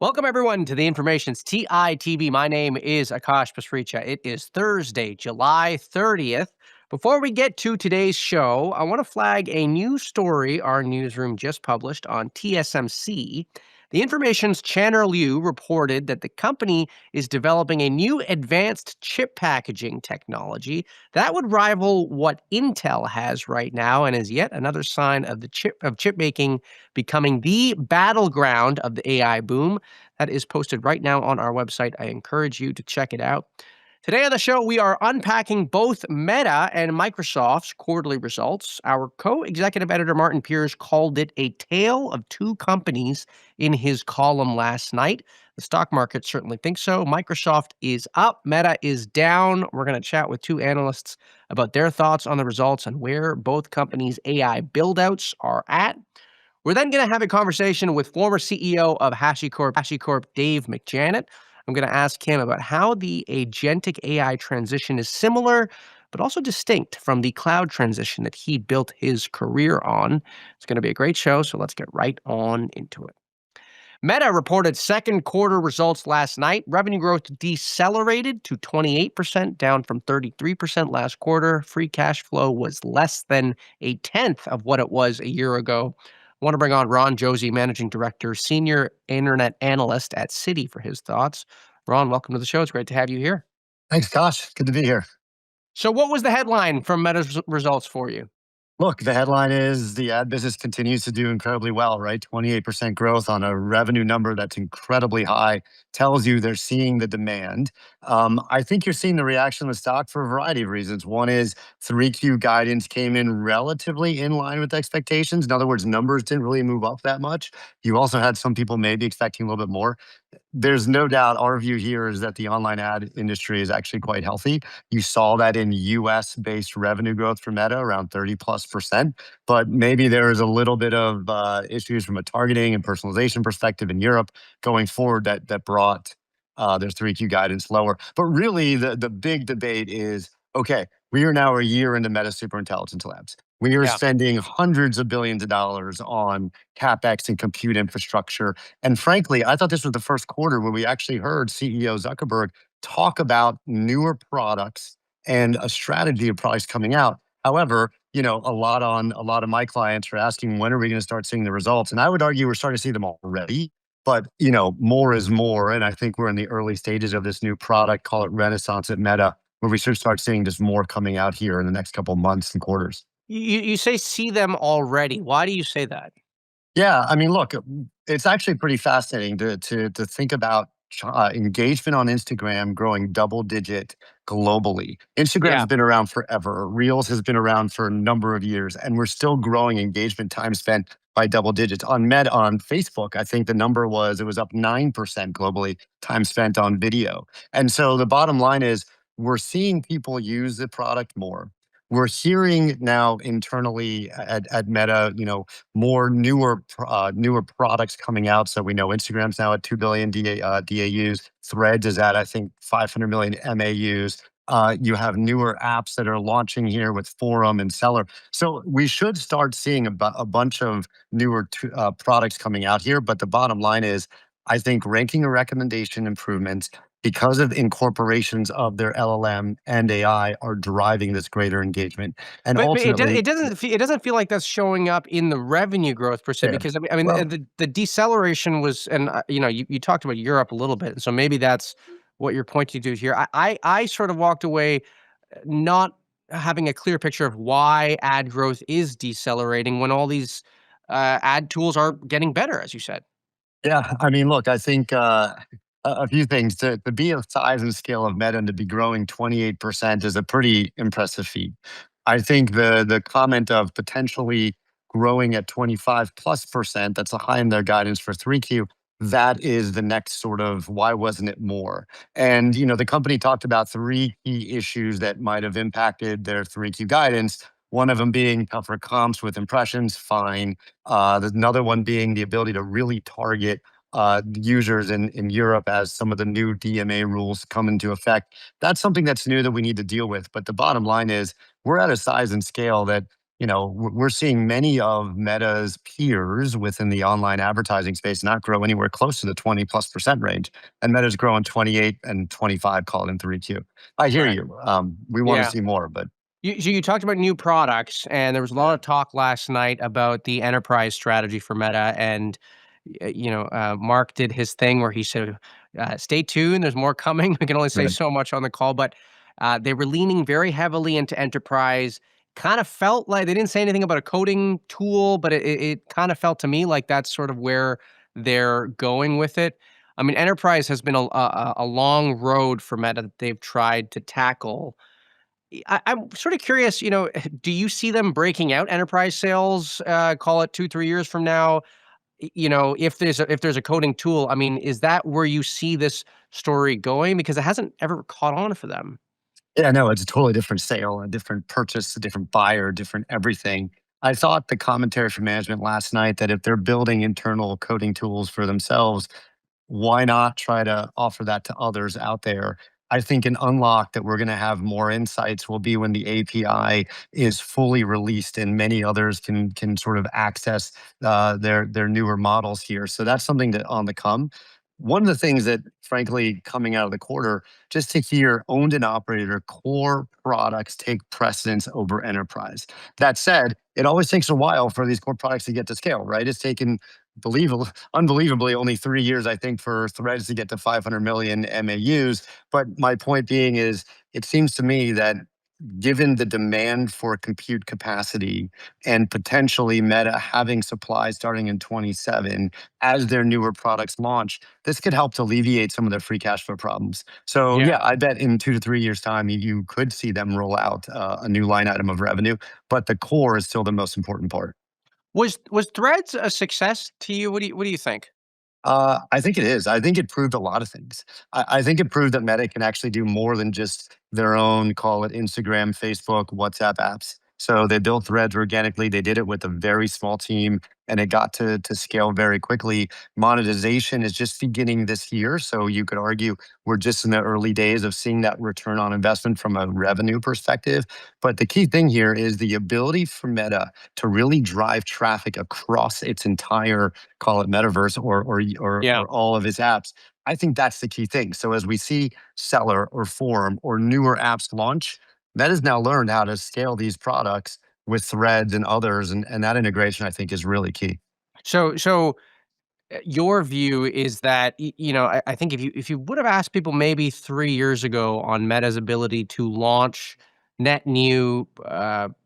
Welcome, everyone, to the Information's TITV. My name is Akash Pasricha. It is Thursday, July 30th. Before we get to today's show, I want to flag a new story our newsroom just published on TSMC. The Information's Channel Liu reported that the company is developing a new advanced chip packaging technology that would rival what Intel has right now and is yet another sign of chip making becoming the battleground of the AI boom. That is posted right now on our website. I encourage you to check it out. Today on the show, we are unpacking both Meta and Microsoft's quarterly results. Our co-executive editor, Martin Peers, called it a tale of two companies in his column last night. The stock market certainly thinks so. Microsoft is up, Meta is down. We're going to chat with two analysts about their thoughts on the results and where both companies' AI buildouts are at. We're then going to have a conversation with former CEO of HashiCorp Dave McJannet. I'm going to ask him about how the agentic AI transition is similar, but also distinct from the cloud transition that he built his career on. It's going to be a great show, so let's get right on into it. Meta reported second quarter results last night. Revenue growth decelerated to 28%, down from 33% last quarter. Free cash flow was less than a tenth of what it was a year ago. I want to bring on Ron Josey, Managing Director, Senior Internet Analyst at Citi, for his thoughts. Ron, welcome to the show. It's great to have you here. Thanks, Josh. Good to be here. So what was the headline from Meta's results for you? Look, the headline is the ad business continues to do incredibly well, right? 28% growth on a revenue number that's incredibly high tells you they're seeing the demand. I think you're seeing the reaction of the stock for a variety of reasons. One is 3Q guidance came in relatively in line with expectations. In other words, numbers didn't really move up that much. You also had some people maybe expecting a little bit more. There's no doubt our view here is that the online ad industry is actually quite healthy. You saw that in US based revenue growth for Meta around 30+%, but maybe there is a little bit of issues from a targeting and personalization perspective in Europe going forward that brought their 3Q guidance lower. But really the big debate is, okay, we are now a year into Meta Superintelligence Labs. We are spending hundreds of billions of dollars on CapEx and compute infrastructure. And frankly, I thought this was the first quarter where we actually heard CEO Zuckerberg talk about newer products and a strategy of products coming out. However, a lot of my clients are asking, when are we going to start seeing the results? And I would argue we're starting to see them already. But, more is more. And I think we're in the early stages of this new product, call it Renaissance at Meta, where we should start seeing just more coming out here in the next couple of months and quarters. You say see them already. Why do you say that? Yeah, I mean, look, it's actually pretty fascinating to think about engagement on Instagram growing double digit globally. Instagram's been around forever. Reels has been around for a number of years, and we're still growing engagement time spent by double digits. On Facebook, I think the number was up 9% globally, time spent on video. And so the bottom line is we're seeing people use the product more. We're hearing now internally at Meta, more newer products coming out. So we know Instagram's now at 2 billion DAUs. Threads is at, I think, 500 million MAUs. You have newer apps that are launching here with Forum and Seller. So we should start seeing a bunch of newer products coming out here. But the bottom line is, I think ranking and recommendation improvements, because of incorporations of their LLM and AI, are driving this greater engagement. And But ultimately, it doesn't feel like that's showing up in the revenue growth per se, yeah, because I mean well, the deceleration was, and you talked about Europe a little bit, so maybe that's what you're pointing to here. I sort of walked away not having a clear picture of why ad growth is decelerating when all these ad tools are getting better, as you said. yeah. I mean, look, I think a few things to be of size and scale of Meta and to be growing 28% is a pretty impressive feat. I think the comment of potentially growing at 25+%, that's a high in their guidance for 3Q. That is the next sort of why wasn't it more? And the company talked about three key issues that might have impacted their 3Q guidance. One of them being tougher comps with impressions, fine. There's another one being the ability to really target users in Europe as some of the new DMA rules come into effect. That's something that's new that we need to deal with. But the bottom line is we're at a size and scale that, we're seeing many of Meta's peers within the online advertising space not grow anywhere close to the 20+% range. And Meta's growing 28 and 25, call it in 3Q. I hear Right. you. We want to Yeah. see more, but So you talked about new products, and there was a lot of talk last night about the enterprise strategy for Meta. And Mark did his thing where he said, "Stay tuned. There's more coming." I can only say right. so much on the call, but they were leaning very heavily into enterprise. Kind of felt like they didn't say anything about a coding tool, but it kind of felt to me like that's sort of where they're going with it. I mean, enterprise has been a long road for Meta that they've tried to tackle. I'm sort of curious, do you see them breaking out enterprise sales, call it 2, 3 years from now? If there's a coding tool, I mean, is that where you see this story going? Because it hasn't ever caught on for them. Yeah, no, it's a totally different sale, a different purchase, a different buyer, different everything. I thought the commentary from management last night that if they're building internal coding tools for themselves, why not try to offer that to others out there? I think an unlock that we're going to have more insights will be when the API is fully released and many others can sort of access their newer models here. So that's something that on the come. One of the things that, frankly, coming out of the quarter, just to hear owned and operator core products take precedence over enterprise. That said, it always takes a while for these core products to get to scale, right? It's taken believable unbelievably only 3 years, I think, for Threads to get to 500 million MAUs. But my point being is, it seems to me that given the demand for compute capacity and potentially Meta having supply starting in 27 as their newer products launch, this could help to alleviate some of their free cash flow problems. So Yeah. yeah, I bet in 2 to 3 years time, you could see them roll out a new line item of revenue, but the core is still the most important part. Was Threads a success to you? What do you think? I think it is. I think it proved a lot of things. I think it proved that Meta can actually do more than just their own, call it Instagram, Facebook, WhatsApp apps. So they built Threads organically. They did it with a very small team, and it got to scale very quickly. Monetization is just beginning this year. So you could argue we're just in the early days of seeing that return on investment from a revenue perspective. But the key thing here is the ability for Meta to really drive traffic across its entire, call it metaverse, Yeah. or all of its apps. I think that's the key thing. So as we see Seller or Forum or newer apps launch, Meta's now learned how to scale these products with Threads and others, and that integration I think is really key. So your view is that I think if you would have asked people maybe 3 years ago on Meta's ability to launch net new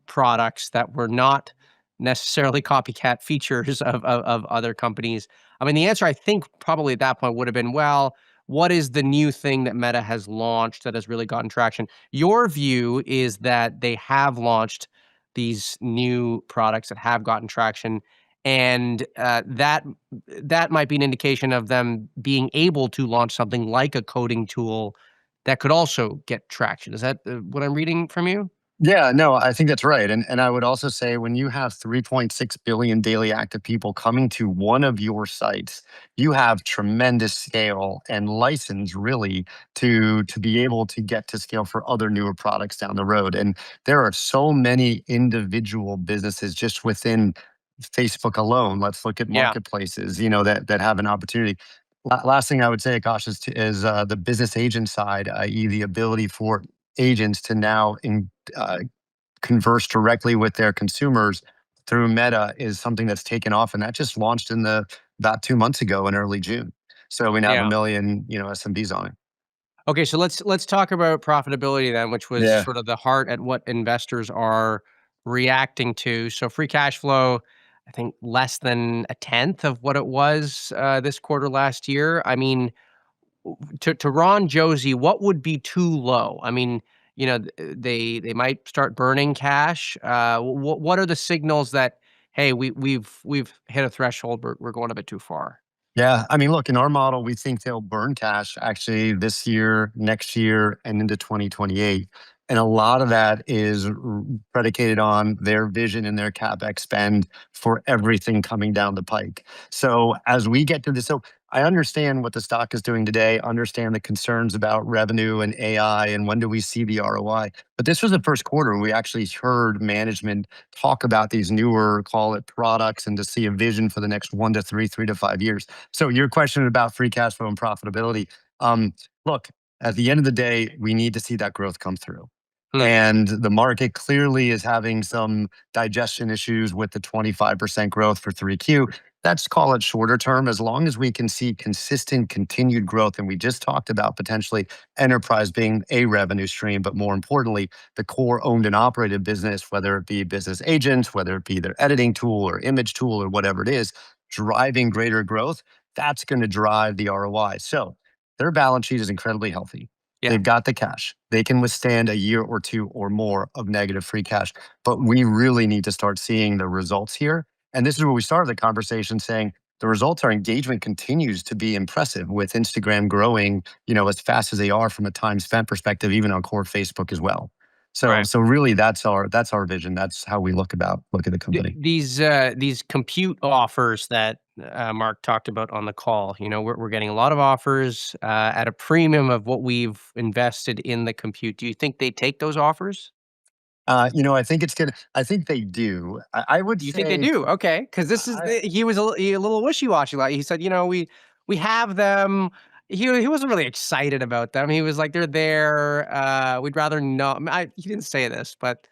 products that were not necessarily copycat features of other companies, I mean, the answer I think probably at that point would have been, well, what is the new thing that Meta has launched that has really gotten traction? Your view is that they have launched these new products that have gotten traction, and that might be an indication of them being able to launch something like a coding tool that could also get traction. Is that what I'm reading from you? Yeah, no, I think that's right. And I would also say when you have 3.6 billion daily active people coming to one of your sites, you have tremendous scale and license really to be able to get to scale for other newer products down the road. And there are so many individual businesses just within Facebook alone. Let's look at Yeah, marketplaces, that have an opportunity. Last thing I would say, Akash, is the business agent side, i.e., the ability for agents to now uh, converse directly with their consumers through Meta is something that's taken off, and that just launched in the about 2 months ago in early June. So we now have a yeah. million, SMBs on it. Okay, so let's talk about profitability then, which was Yeah, sort of the heart at what investors are reacting to. So free cash flow, I think less than a tenth of what it was this quarter last year. I mean, to Ron Josey, what would be too low? I mean, they might start burning cash. What are the signals that, hey, we've hit a threshold, we're going a bit too far? yeah. I mean, look, in our model, we think they'll burn cash actually this year, next year, and into 2028. And a lot of that is predicated on their vision and their CapEx spend for everything coming down the pike. So as we get to this, so I understand what the stock is doing today, understand the concerns about revenue and AI and when do we see the ROI. But this was the first quarter where we actually heard management talk about these newer, call it products, and to see a vision for the next 1 to 3, 3 to 5 years. So your question about free cash flow and profitability, um, look, at the end of the day, we need to see that growth come through. Hmm. And the market clearly is having some digestion issues with the 25% growth for 3Q. Let's call it shorter term. As long as we can see consistent, continued growth, and we just talked about potentially enterprise being a revenue stream, but more importantly, the core owned and operated business, whether it be business agents, whether it be their editing tool or image tool or whatever it is, driving greater growth, that's going to drive the ROI. So their balance sheet is incredibly healthy. Yeah. They've got the cash. They can withstand a year or two or more of negative free cash. But we really need to start seeing the results here. And this is where we started the conversation saying the results, our engagement continues to be impressive with Instagram growing, as fast as they are from a time spent perspective, even on core Facebook as well. So Right. so really that's our vision. That's how we look at the company. These compute offers that Mark talked about on the call, we're getting a lot of offers at a premium of what we've invested in the compute. Do you think they take those offers? I think they do. I would You think they say do? Okay, because this is I, he was a little wishy-washy, like, he said, "We have them." He wasn't really excited about them. He was like, "They're there, we'd rather not." He didn't say this, but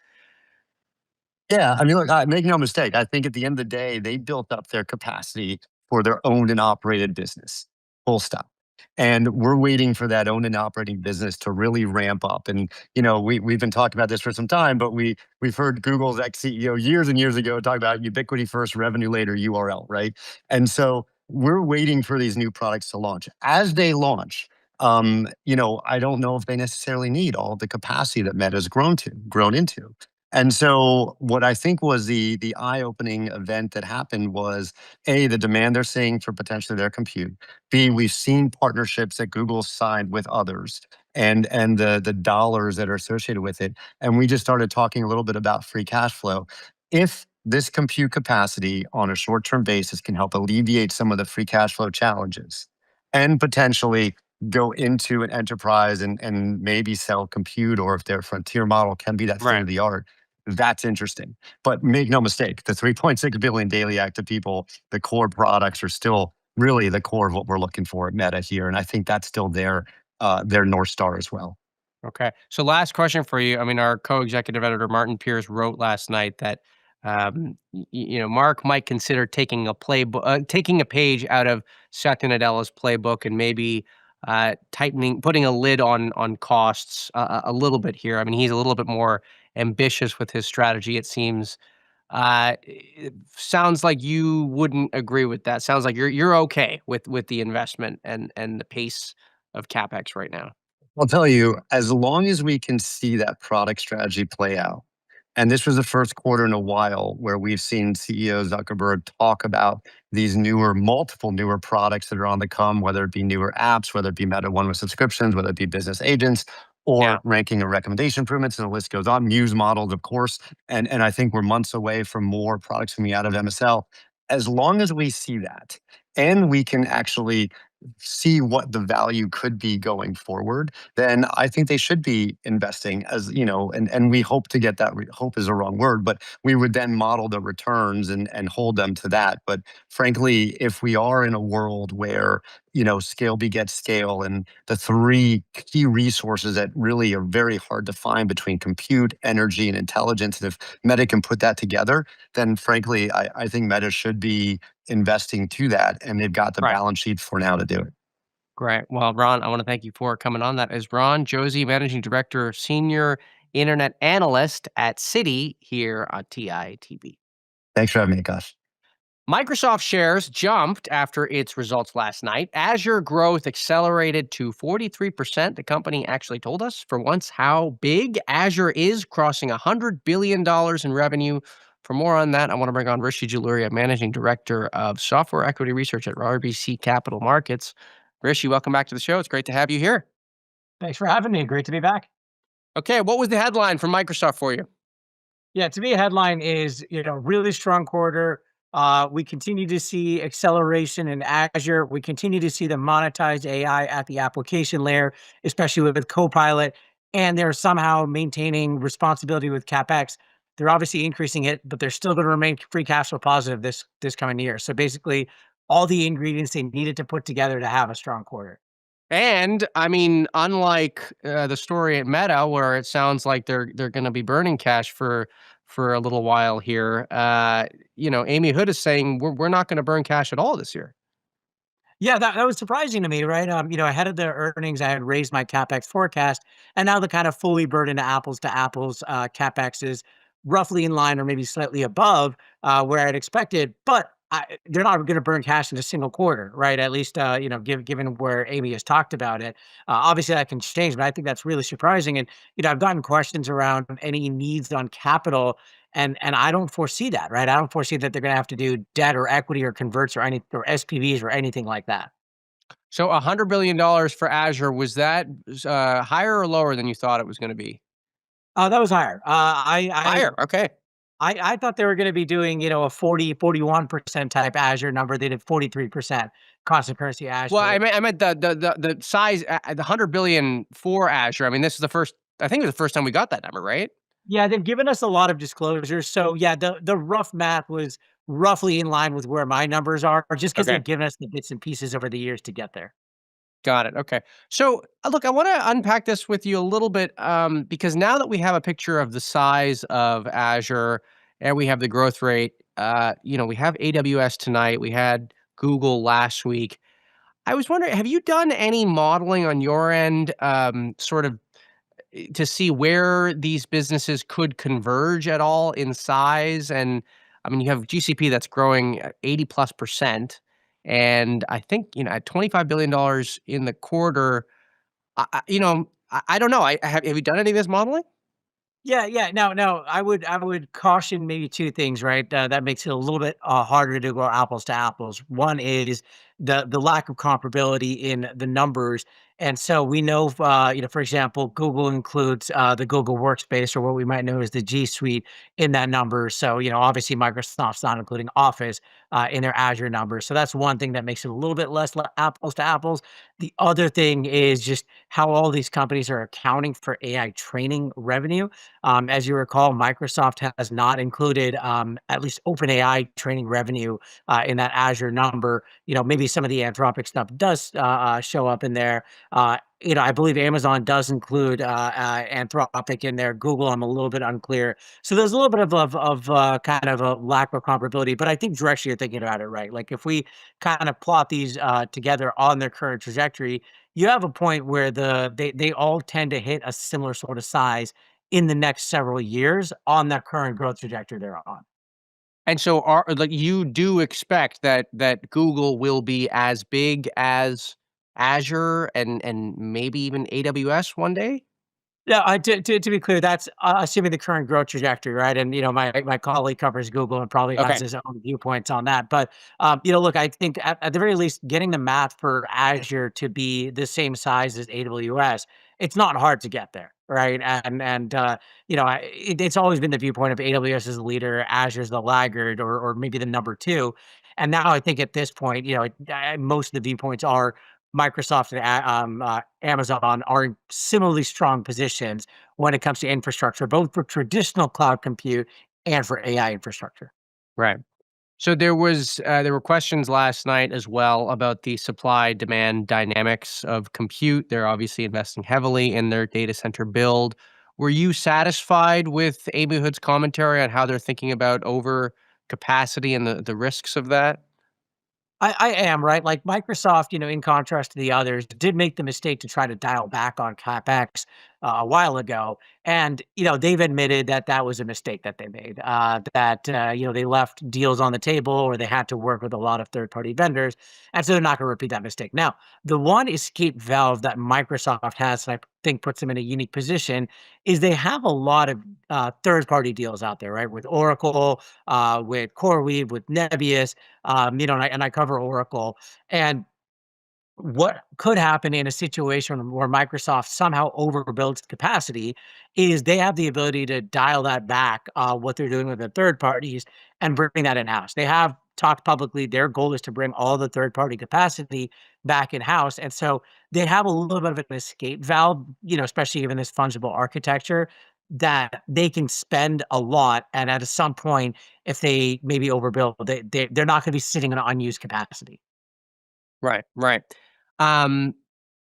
Yeah, I mean, look, make no mistake. I think at the end of the day, they built up their capacity for their owned and operated business. Full stop. And we're waiting for that owned and operating business to really ramp up. And we've been talking about this for some time, but we've heard Google's ex CEO years and years ago talk about ubiquity first, revenue later, URL, right? And so we're waiting for these new products to launch. As they launch, I don't know if they necessarily need all of the capacity that Meta's grown into. And so what I think was the eye-opening event that happened was A, the demand they're seeing for potentially their compute. B, we've seen partnerships that Google signed with others and the dollars that are associated with it. And we just started talking a little bit about free cash flow. If this compute capacity on a short-term basis can help alleviate some of the free cash flow challenges and potentially go into an enterprise and maybe sell compute, or if their frontier model can be that state right. of the art, that's interesting. But make no mistake, the 3.6 billion daily active people, the core products are still really the core of what we're looking for at Meta here. And I think that's still their North Star as well. Okay. So last question for you. I mean, our co-executive editor Martin Pierce wrote last night that Mark might consider taking a page out of Satya Nadella's playbook and maybe putting a lid on costs a little bit here. I mean, he's a little bit more ambitious with his strategy. It seems. It sounds like you wouldn't agree with that. Sounds like you're okay with the investment and the pace of capex right now. I'll tell you, as long as we can see that product strategy play out, and this was the first quarter in a while where we've seen CEO Zuckerberg talk about these multiple newer products that are on the come, whether it be newer apps, whether it be Meta One with subscriptions, whether it be business agents, Yeah. or ranking and recommendation improvements, and the list goes on. Muse models, of course, and I think we're months away from more products coming out of MSL. As long as we see that, and we can actually see what the value could be going forward, then I think they should be investing and we hope to get that. Hope is a wrong word, but we would then model the returns and hold them to that. But frankly, if we are in a world where, scale begets scale and the three key resources that really are very hard to find between compute, energy, and intelligence, and if Meta can put that together, then frankly, I think Meta should be investing to that, and they've got the Right. balance sheet for now to do it. Great. Well, Ron, I want to thank you for coming on. That is Ron Josey, Managing Director, Senior Internet Analyst at Citi here on TITV. Thanks for having me, Akash. Microsoft shares jumped after its results last night. Azure growth accelerated to 43%. The company actually told us for once how big Azure is, crossing $100 billion in revenue. For more on that, I want to bring on Rishi Jaluria, Managing Director of Software Equity Research at RBC Capital Markets. Rishi, welcome back to the show. It's great to have you here. Thanks for having me. Great to be back. Okay, what was the headline from Microsoft for you? Yeah, to me, a headline is, really strong quarter. We continue to see acceleration in Azure. We continue to see the monetized AI at the application layer, especially with Copilot. And they're somehow maintaining responsibility with CapEx. They're obviously increasing it, but they're still going to remain free cash flow positive this coming year. So basically, all the ingredients they needed to put together to have a strong quarter. And I mean, unlike the story at Meta, where it sounds like they're going to be burning cash for a little while here, Amy Hood is saying we're not going to burn cash at all this year. Yeah, that was surprising to me, right? Ahead of the earnings, I had raised my CapEx forecast, and now the kind of fully burdened apples to apples CapEx is roughly in line or maybe slightly above where I'd expected. But they're not going to burn cash in a single quarter, right? At least, given where Amy has talked about it. Obviously, that can change, but I think that's really surprising. And I've gotten questions around any needs on capital, and I don't foresee that, right? I don't foresee that they're gonna have to do debt or equity or converts or any or SPVs or anything like that. So $100 billion for Azure, was that higher or lower than you thought it was going to be? That was higher. Higher. Okay. I thought they were gonna be doing, a 41% type Azure number. They did 43% constant currency Well, Azure. I meant the size, the 100 billion for Azure. I mean, this is the first. I think it was the first time we got that number, right? Yeah, they've given us a lot of disclosures. So yeah, the rough math was roughly in line with where my numbers are, just because Okay. they've given us the bits and pieces over the years to get there. Got it. Okay. So, look, I want to unpack this with you a little bit because now that we have a picture of the size of Azure and we have the growth rate, we have AWS tonight. We had Google last week. I was wondering, have you done any modeling on your end, sort of to see where these businesses could converge at all in size? And I mean, you have GCP that's growing at 80 plus percent. And I think, at $25 billion in the quarter, I don't know. Have you done any of this modeling? Yeah, yeah. No, I would caution maybe 2 things, right? That makes it a little bit, harder to go apples to apples. One is the lack of comparability in the numbers, and so we know, for example, Google includes, the Google Workspace or what we might know as the G Suite in that number. So, obviously Microsoft's not including Office, in their Azure numbers. So that's one thing that makes it a little bit less apples to apples. The other thing is just how all these companies are accounting for AI training revenue. As you recall, Microsoft has not included at least OpenAI training revenue in that Azure number. Maybe some of the Anthropic stuff does show up in there. I believe Amazon does include Anthropic in there. Google, I'm a little bit unclear. So there's a little bit of kind of a lack of comparability, but I think directionally you're thinking about it right. Like if we kind of plot these together on their current trajectory, you have a point where they all tend to hit a similar sort of size in the next several years on that current growth trajectory they're on. And so, you do expect that Google will be as big as Azure and maybe even AWS one day? Yeah, to be clear, that's assuming the current growth trajectory, right? And my colleague covers Google and probably has Okay. his own viewpoints on that. But look, I think at the very least, getting the math for Azure to be the same size as AWS, it's not hard to get there, right? It's always been the viewpoint of AWS as the leader, Azure's the laggard, or maybe the number two. And now I think at this point, most of the viewpoints are Microsoft and Amazon are in similarly strong positions when it comes to infrastructure, both for traditional cloud compute and for AI infrastructure. Right. So there were questions last night as well about the supply demand dynamics of compute. They're obviously investing heavily in their data center build. Were you satisfied with Amy Hood's commentary on how they're thinking about over capacity and the risks of that? I am, right? Like Microsoft, in contrast to the others, did make the mistake to try to dial back on CapEx a while ago. And, they've admitted that that was a mistake that they made, they left deals on the table or they had to work with a lot of third party vendors. And so they're not going to repeat that mistake. Now, the one escape valve that Microsoft has, and I think puts them in a unique position, is they have a lot of third party deals out there, right? With Oracle, with CoreWeave, with Nebius, and I cover Oracle. And what could happen in a situation where Microsoft somehow overbuilds capacity is they have the ability to dial that back, what they're doing with the third parties and bring that in house. They have talked publicly, their goal is to bring all the third-party capacity back in-house, and so they have a little bit of an escape valve, especially given this fungible architecture, that they can spend a lot, and at some point, if they maybe overbuild, they're not gonna be sitting on unused capacity. Right, right. Um,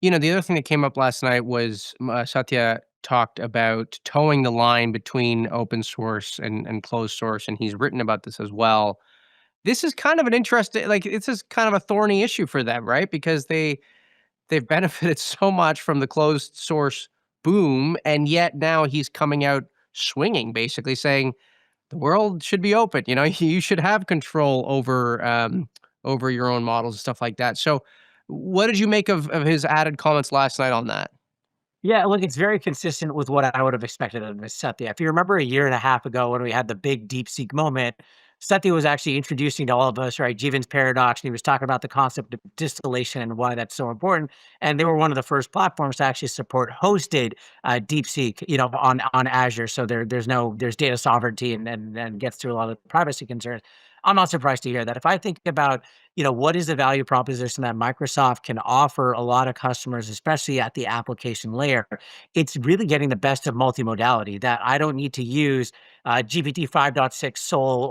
the other thing that came up last night was Satya talked about towing the line between open source and closed source, and he's written about this as well. This is kind of an interesting, like, this is kind of a thorny issue for them, right? Because they've benefited so much from the closed source boom, and yet now he's coming out swinging, basically saying the world should be open. You should have control over your own models and stuff like that. So, what did you make of his added comments last night on that? Yeah, look, it's very consistent with what I would have expected of Miss Satya. If you remember a year and a half ago when we had the big DeepSeek moment, Satya was actually introducing to all of us, right, Jivan's paradox, and he was talking about the concept of distillation and why that's so important. And they were one of the first platforms to actually support hosted DeepSeek, on Azure. So there's data sovereignty and gets through a lot of the privacy concerns. I'm not surprised to hear that. If I think about what is the value proposition that Microsoft can offer a lot of customers, especially at the application layer, it's really getting the best of multimodality, that I don't need to use GPT 5.6 Soul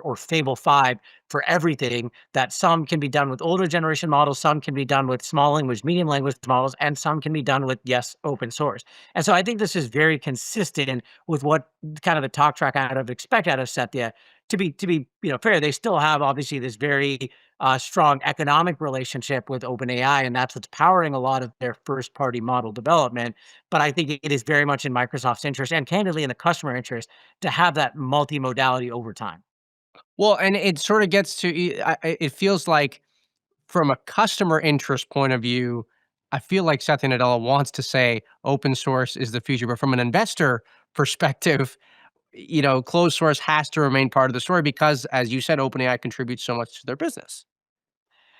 or Fable 5 for everything, that some can be done with older generation models, some can be done with small language, medium language models, and some can be done with, yes, open source. And so I think this is very consistent with what kind of the talk track I would expect out of Satya. To be fair, they still have obviously this very strong economic relationship with OpenAI, and that's what's powering a lot of their first party model development. But I think it is very much in Microsoft's interest and candidly in the customer interest to have that multimodality over time. Well, and it sort of gets to, it feels like from a customer interest point of view, I feel like Satya Nadella wants to say open source is the future, but from an investor perspective, closed source has to remain part of the story because, as you said, OpenAI contributes so much to their business.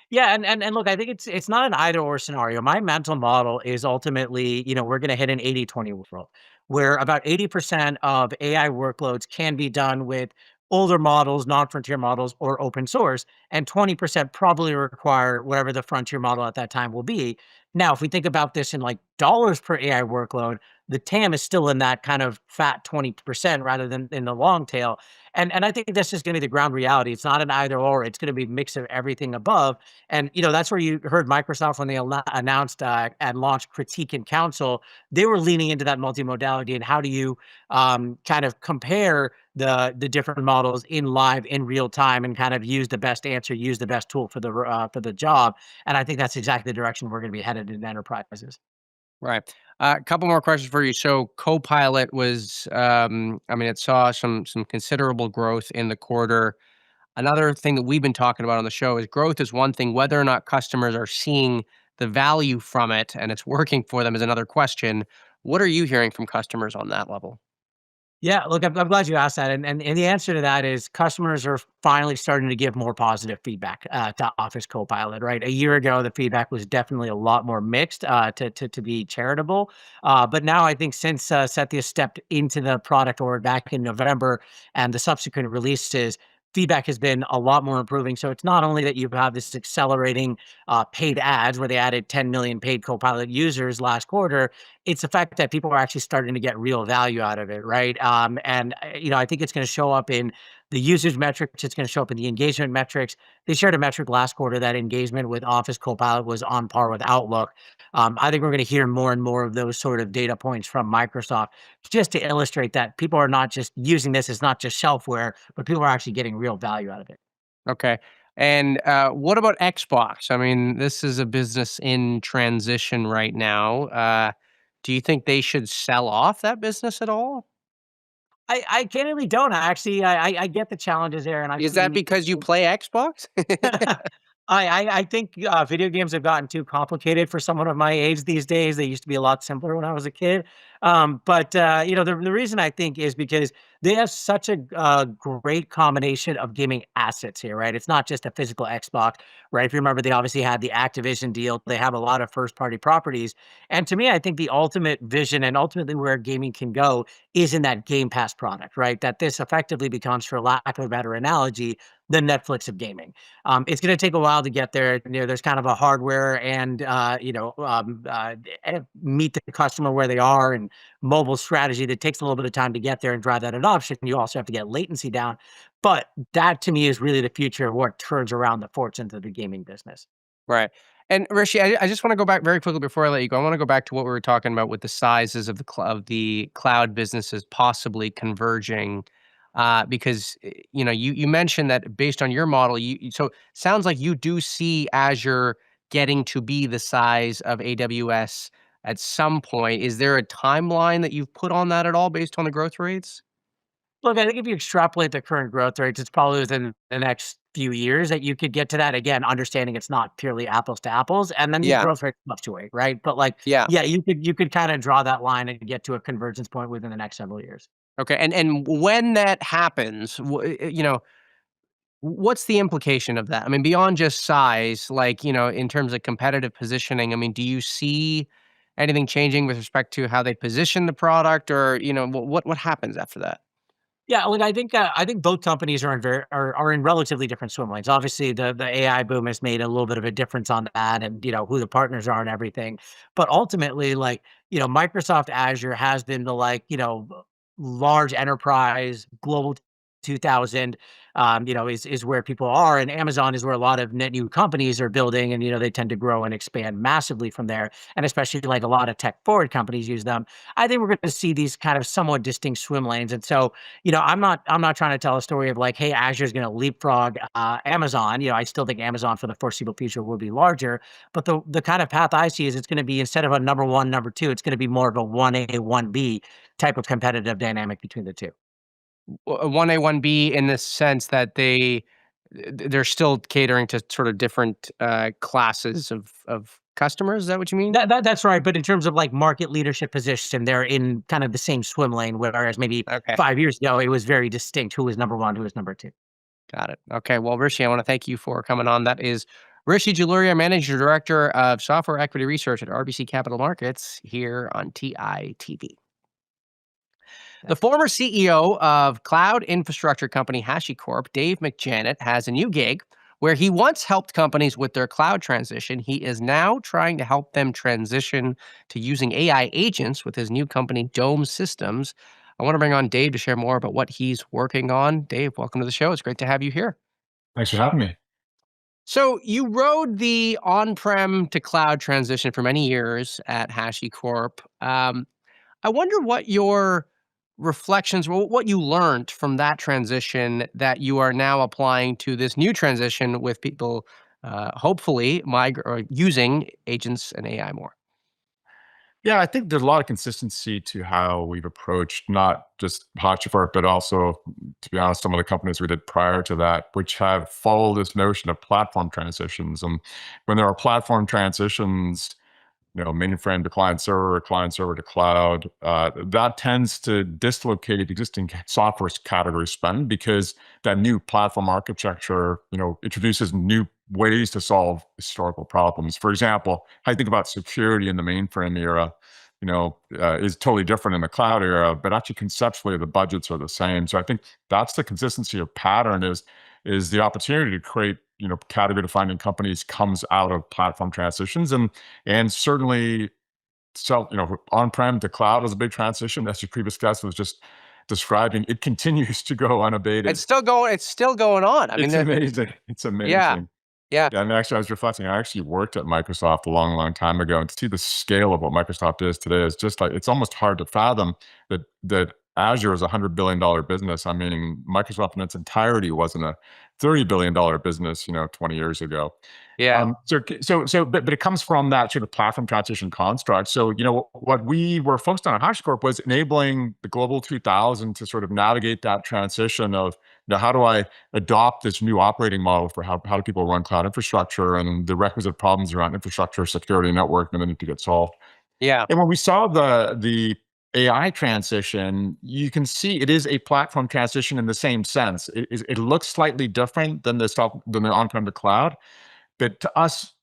Yeah, and look, I think it's not an either or scenario. My mental model is ultimately, we're going to hit an 80-20 world where about 80% of AI workloads can be done with older models, non-frontier models, or open source, and 20% probably require whatever the frontier model at that time will be. Now, if we think about this in like dollars per AI workload, the TAM is still in that kind of fat 20% rather than in the long tail. And I think this is going to be the ground reality. It's not an either or. It's going to be a mix of everything above. And, that's where you heard Microsoft when they announced and launched Critique and Counsel, they were leaning into that multimodality and how do you kind of compare the different models in live in real time and kind of use the best answer, use the best tool for the job. And I think that's exactly the direction we're going to be headed in enterprises. Right. A couple more questions for you. So, Copilot was, it saw some considerable growth in the quarter. Another thing that we've been talking about on the show is growth is one thing. Whether or not customers are seeing the value from it and it's working for them is another question. What are you hearing from customers on that level? Yeah, look, I'm glad you asked that, and the answer to that is customers are finally starting to give more positive feedback to Office Copilot. Right, a year ago the feedback was definitely a lot more mixed, to be charitable, but now I think since Satya stepped into the product org back in November and the subsequent releases, feedback has been a lot more improving. So it's not only that you have this accelerating paid ads where they added 10 million paid Copilot users last quarter, it's the fact that people are actually starting to get real value out of it, right? I think it's going to show up in the usage metrics. It's going to show up in the engagement metrics. They shared a metric last quarter that engagement with Office Copilot was on par with Outlook. I think we're going to hear more and more of those sort of data points from Microsoft just to illustrate that people are not just using this as not just shelfware, but people are actually getting real value out of it. Okay. And what about Xbox? I mean, this is a business in transition right now. Do you think they should sell off that business at all? I candidly don't. I get the challenges there, and I've Is that seen. because you play Xbox? I think video games have gotten too complicated for someone of my age these days. They used to be a lot simpler when I was a kid. But the reason I think is because they have such a great combination of gaming assets here, right? It's not just a physical Xbox, right? If you remember, they obviously had the Activision deal. They have a lot of first party properties. And to me, I think the ultimate vision and ultimately where gaming can go is in that Game Pass product, right? That this effectively becomes, for lack of a better analogy, the Netflix of gaming. It's going to take a while to get there. There's kind of a hardware and meet the customer where they are and mobile strategy that takes a little bit of time to get there and drive that adoption. You also have to get latency down. But that to me is really the future of what turns around the fortunes of the gaming business. Right. And Rishi, I just want to go back very quickly before I let you go. I want to go back to what we were talking about with the sizes of the cloud businesses possibly converging, because you mentioned that based on your model, so sounds like you do see Azure getting to be the size of AWS at some point. Is there a timeline that you've put on that at all based on the growth rates? Look, I think if you extrapolate the current growth rates, it's probably within the next few years that you could get to that. Again, understanding it's not purely apples to apples, and then these Yeah. growth rates fluctuate, right? But like, Yeah. yeah, you could kind of draw that line and get to a convergence point within the next several years. Okay. And when that happens, what's the implication of that? I mean, beyond just size, like, in terms of competitive positioning, I mean, do you see anything changing with respect to how they position the product, or, what happens after that? Yeah, look, I think both companies are in are in relatively different swim lanes. Obviously, the AI boom has made a little bit of a difference on that, and who the partners are and everything. But ultimately, like Microsoft Azure has been the large enterprise global 2000. Is where people are, and Amazon is where a lot of net new companies are building, and they tend to grow and expand massively from there. And especially like a lot of tech forward companies use them. I think we're going to see these kind of somewhat distinct swim lanes, and so I'm not trying to tell a story of like, hey, Azure is going to leapfrog Amazon. I still think Amazon for the foreseeable future will be larger, but the kind of path I see is it's going to be, instead of a number one, number two, it's going to be more of a 1A, 1B type of competitive dynamic between the two. 1A, 1B in the sense that they're still catering to sort of different classes of customers. Is that what you mean? That's right. But in terms of like market leadership position, they're in kind of the same swim lane. Whereas maybe Okay. 5 years ago, it was very distinct who was number one, who was number two. Got it. Okay. Well, Rishi, I want to thank you for coming on. That is Rishi Jaluria, Manager Director of Software Equity Research at RBC Capital Markets here on TITV. The former CEO of cloud infrastructure company HashiCorp, Dave McJannet, has a new gig where he once helped companies with their cloud transition. He is now trying to help them transition to using AI agents with his new company, Dome Systems. I want to bring on Dave to share more about what he's working on. Dave, welcome to the show. It's great to have you here. Thanks for having me. So you rode the on-prem to cloud transition for many years at HashiCorp. I wonder what your reflections, what you learned from that transition that you are now applying to this new transition with people, hopefully or using agents and AI more. Yeah, I think there's a lot of consistency to how we've approached not just HashiCorp, but also, to be honest, some of the companies we did prior to that, which have followed this notion of platform transitions. And when there are platform transitions, mainframe to client server to cloud, that tends to dislocate existing software category spend because that new platform architecture, introduces new ways to solve historical problems. For example, how you think about security in the mainframe era, is totally different in the cloud era, but actually conceptually the budgets are the same. So I think that's the consistency of pattern is the opportunity to create, category defining companies comes out of platform transitions. And certainly, on-prem to cloud is a big transition. As your previous guest was just describing, it continues to go unabated. It's still going. It's still going on. I mean, It's amazing. It's yeah, amazing. yeah, Yeah, and actually, I was reflecting. I actually worked at Microsoft a long, long time ago, and to see the scale of what Microsoft is today is just like it's almost hard to fathom that Azure is $100 billion business. I mean, Microsoft in its entirety wasn't a $30 billion business, 20 years ago. yeah, But it comes from that sort of platform transition construct. So, what we were focused on at HashiCorp was enabling the Global 2000 to sort of navigate that transition of, how do I adopt this new operating model for how do people run cloud infrastructure and the requisite problems around infrastructure, security, network, and then need to get solved. yeah. And when we saw the AI transition, you can see it is a platform transition in the same sense. It looks slightly different than than the on-prem to cloud, but to us,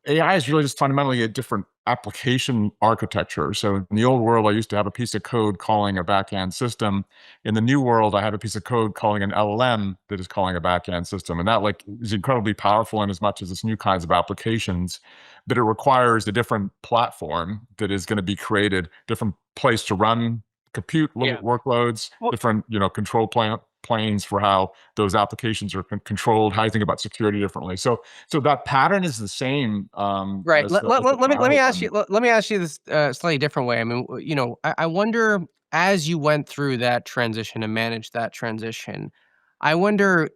AI is really just fundamentally a different application architecture. So in the old world, I used to have a piece of code calling a backend system. In the new world, I have a piece of code calling an LLM that is calling a backend system. And that is incredibly powerful in as much as it's new kinds of applications, but it requires a different platform that is going to be created, different place to run compute workloads, Well- different, control planes for how those applications are controlled, how you think about security differently. So that pattern is the same. Right. As Let, the, let, as the let, let me let me cloud ask one. you let me ask you this slightly different way. I mean, I wonder, as you went through that transition and managed that transition, I wonder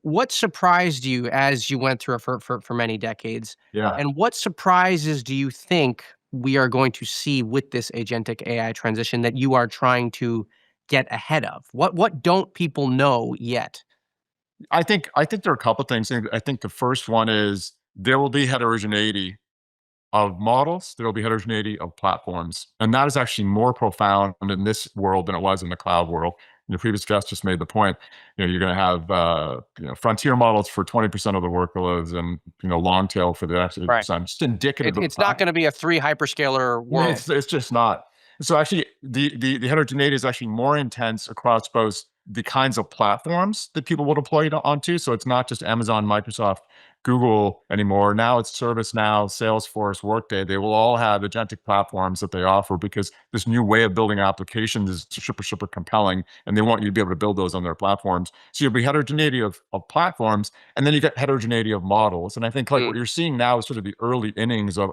what surprised you as you went through it for many decades, Yeah. and what surprises do you think we are going to see with this agentic AI transition that you are trying to get ahead of? What don't people know yet? I think there are a couple things. I think the first one is there will be heterogeneity of models. There will be heterogeneity of platforms, and that is actually more profound in this world than it was in the cloud world. The previous guest just made the point. You're going to have frontier models for 20% of the workloads, and long tail for the next 80%. Just indicative of It's the not fact. going to be a 3 hyperscaler world. It's just not. So actually, the heterogeneity is actually more intense across both the kinds of platforms that people will deploy it onto. So it's not just Amazon, Microsoft, Google anymore. Now it's ServiceNow, Salesforce, Workday. They will all have agentic platforms that they offer because this new way of building applications is super compelling, and they want you to be able to build those on their platforms. So you'll be heterogeneity of platforms, and then you get heterogeneity of models. And I think what you're seeing now is sort of the early innings of,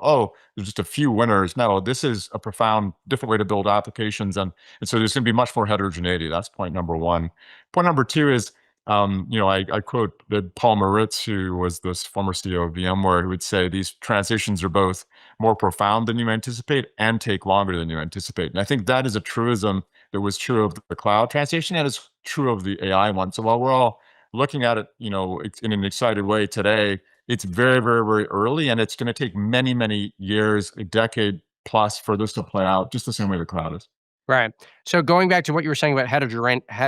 there's just a few winners. No, this is a profound different way to build applications. And so there's going to be much more heterogeneity. That's point number one. Point number two is, I quote Paul Maritz, who was this former CEO of VMware, who would say these transitions are both more profound than you anticipate and take longer than you anticipate. And I think that is a truism that was true of the cloud transition and is true of the AI one. So while we're all looking at it, in an excited way today, it's very early, and it's going to take many years, a decade plus, for this to play out, just the same way the cloud is. Right. So going back to what you were saying about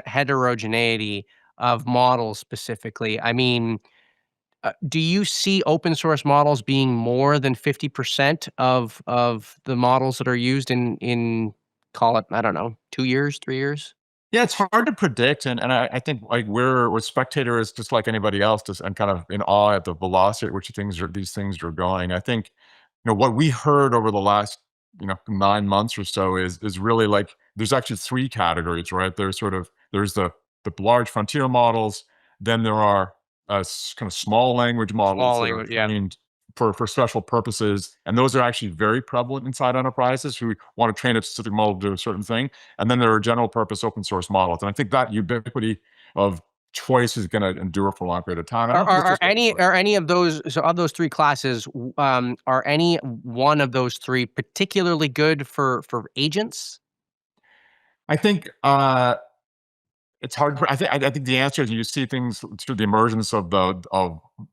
heterogeneity of models specifically, I mean, do you see open source models being more than 50% of the models that are used in call it, I don't know, 2 years, 3 years? Yeah, it's hard to predict, and I think we're spectators just like anybody else, just and kind of in awe at the velocity at which these things are going. I think what we heard over the last 9 months or so is really there's actually three categories, right? There's the large frontier models, then there are kind of small language models Small that are language, yeah. trained for special purposes, and those are actually very prevalent inside enterprises who want to train a specific model to do a certain thing. And then there are general purpose open source models, and I think that ubiquity of choice is going to endure for a long period of time. I don't think it's just open source. Are any of those, so of those 3 classes, are any one of those 3 particularly good for agents? I think it's hard. I think the answer is you see things through the emergence of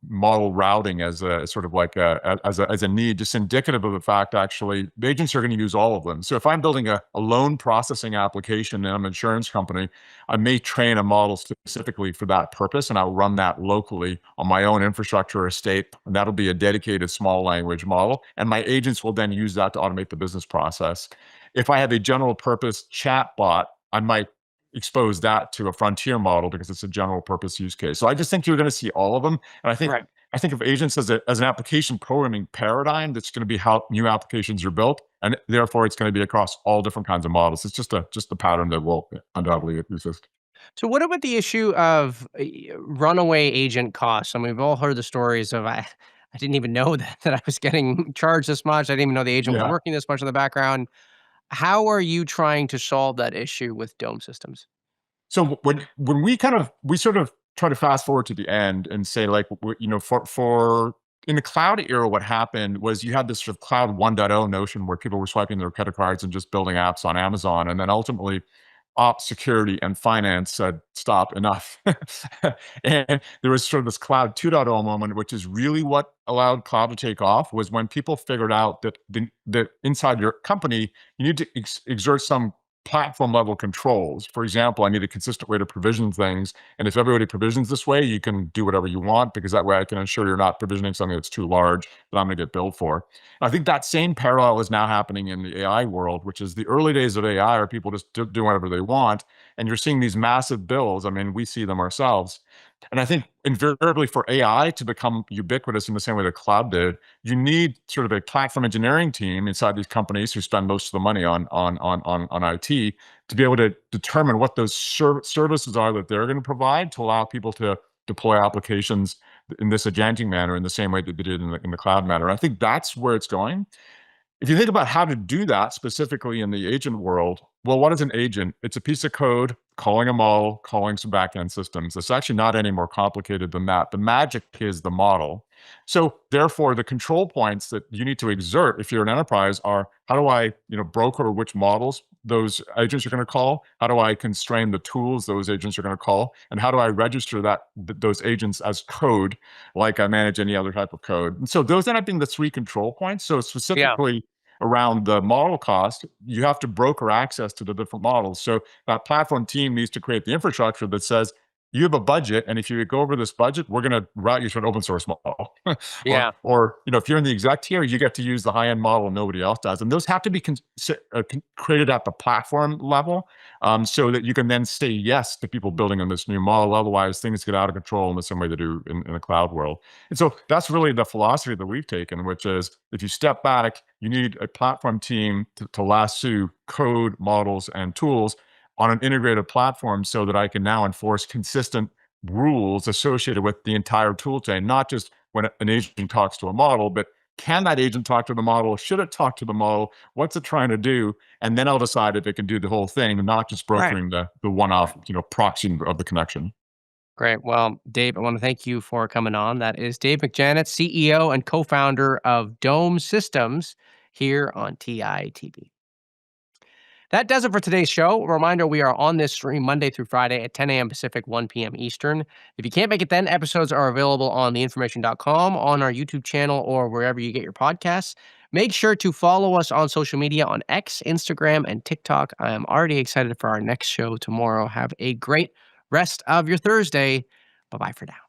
model routing as a sort of like as a need, just indicative of the fact actually the agents are going to use all of them. So if I'm building a loan processing application and I'm an insurance company, I may train a model specifically for that purpose, and I'll run that locally on my own infrastructure estate, and that'll be a dedicated small language model, and my agents will then use that to automate the business process. If I have a general purpose chat bot, I might expose that to a frontier model because it's a general purpose use case. So I just think you're going to see all of them. And I think of agents as an application programming paradigm that's going to be how new applications are built, and therefore it's going to be across all different kinds of models. It's just the pattern that will undoubtedly exist. So what about the issue of runaway agent costs? I mean, we've all heard the stories of I didn't even know that I was getting charged this much. I didn't even know the agent was Yeah. working this much in the background. How are you trying to solve that issue with Dome systems? So when we sort of try to fast forward to the end and say for in the cloud era, what happened was you had this sort of cloud 1.0 notion where people were swiping their credit cards and just building apps on Amazon, and then ultimately ops, security, and finance said, stop, enough. And there was sort of this cloud 2.0 moment, which is really what allowed cloud to take off, was when people figured out that that inside your company, you need to exert some platform level controls. For example, I need a consistent way to provision things. And if everybody provisions this way, you can do whatever you want, because that way I can ensure you're not provisioning something that's too large that I'm going to get billed for. I think that same parallel is now happening in the AI world, which is the early days of AI are people just do whatever they want. And you're seeing these massive bills. I mean, we see them ourselves. And I think invariably for AI to become ubiquitous in the same way that cloud did, you need sort of a platform engineering team inside these companies who spend most of the money on IT to be able to determine what those services are that they're going to provide to allow people to deploy applications in this agentic manner, in the same way that they did in the cloud manner. I think that's where it's going. If you think about how to do that specifically in the agent world, well, what is an agent? It's a piece of code calling a model, calling some backend systems. It's actually not any more complicated than that. The magic is the model. So therefore, the control points that you need to exert if you're an enterprise are, how do I, broker which models those agents are going to call? How do I constrain the tools those agents are going to call? And how do I register those agents as code, like I manage any other type of code? And so those end up being the three control points. So specifically around the model cost, you have to broker access to the different models. So that platform team needs to create the infrastructure that says, you have a budget, and if you go over this budget, we're going to route you to an open source model. Yeah. Or if you're in the exec tier, you get to use the high-end model and nobody else does. And those have to be created at the platform level, so that you can then say yes to people building on this new model. Otherwise, things get out of control in the same way they do in the cloud world. And so that's really the philosophy that we've taken, which is, if you step back, you need a platform team to lasso code, models, and tools on an integrated platform, so that I can now enforce consistent rules associated with the entire tool chain, not just when an agent talks to a model, but can that agent talk to the model? Should it talk to the model? What's it trying to do? And then I'll decide if it can do the whole thing, and not just brokering the one-off, proxy of the connection. Great. Well, Dave, I want to thank you for coming on. That is Dave McJannet, CEO and co-founder of Dome Systems, here on TITV. That does it for today's show. A reminder, we are on this stream Monday through Friday at 10 a.m. Pacific, 1 p.m. Eastern. If you can't make it then, episodes are available on theinformation.com, on our YouTube channel, or wherever you get your podcasts. Make sure to follow us on social media on X, Instagram, and TikTok. I am already excited for our next show tomorrow. Have a great rest of your Thursday. Bye-bye for now.